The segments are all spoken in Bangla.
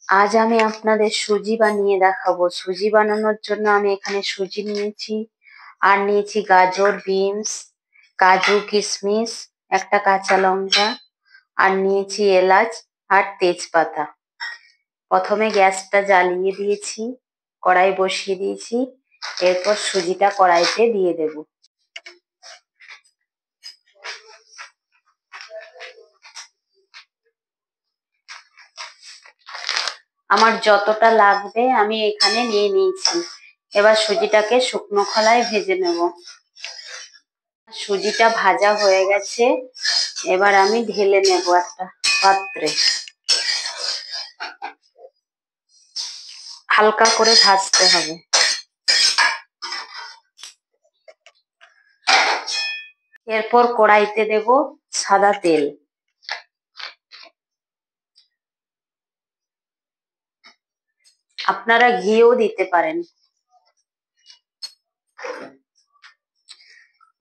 আজ আমি আপনাদের সুজি বানিয়ে দেখাবো। সুজি বানানোর জন্য আমি এখানে সুজি নিয়েছি, আর নিয়েছি গাজর, বিনস, কাজু, কিশমিশ, একটা কাঁচা লঙ্কা, আর নিয়েছি এলাচ আর তেজপাতা। প্রথমে গ্যাসটা জ্বালিয়ে দিয়েছি, কড়াই বসিয়ে দিয়েছি, এরপর সুজিটা কড়াইতে দিয়ে দেব। আমার যতটা লাগবে আমি এখানে নিয়ে নিয়েছি। এবার সুজিটাকে শুকনো খোলায় ভেজে নেব। সুজিটা ভাজা হয়ে গেছে, এবার আমি ঢেলে নেব একটা পাত্রে। হালকা করে ভাজতে হবে। এরপর কড়াইতে দেব সাদা তেল। আপনারা ঘিও দিতে পারেন।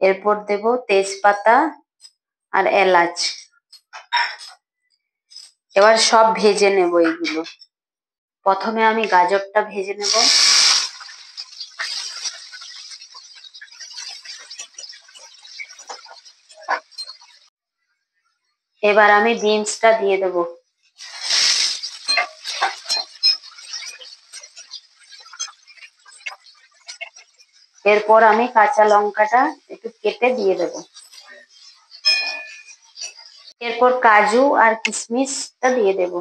এরপর দেব তেজপাতা আর এলাচ। এবার সব ভেজে নেব এগুলো। প্রথমে আমি গাজরটা ভেজে নেব। এবার আমি বিনসটা দিয়ে দেব। এরপর আমি কাঁচা লঙ্কাটা একটু কেটে দিয়ে দেব। এরপর কাজু আর কিশমিশটা দিয়ে দেব।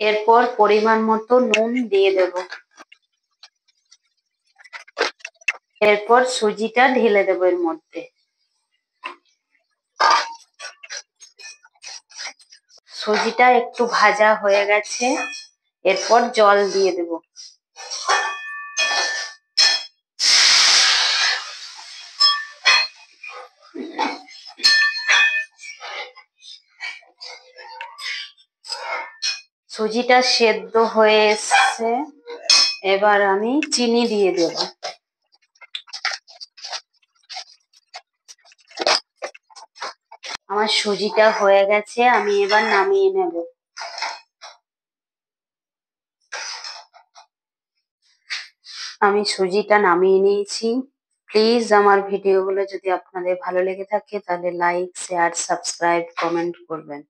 এরপর পরিমাণ মতো নুন দিয়ে দেব। এরপর সুজিটা ঢেলে দেব এর মধ্যে। সুজিটা একটু ভাজা হয়ে গেছে, এরপর জল দিয়ে দেব। সুজিটা সেদ্ধ হয়ে এসছে, এবার আমি চিনি দিয়ে দেব। আমার সুজিটা হয়ে গেছে, আমি এবার নামিয়ে নেব। আমি সুজিটা নামিয়ে নিয়েছি। প্লিজ আমার ভিডিওগুলো যদি আপনাদের ভালো লেগে থাকে তাহলে লাইক, শেয়ার, সাবস্ক্রাইব, কমেন্ট করবেন।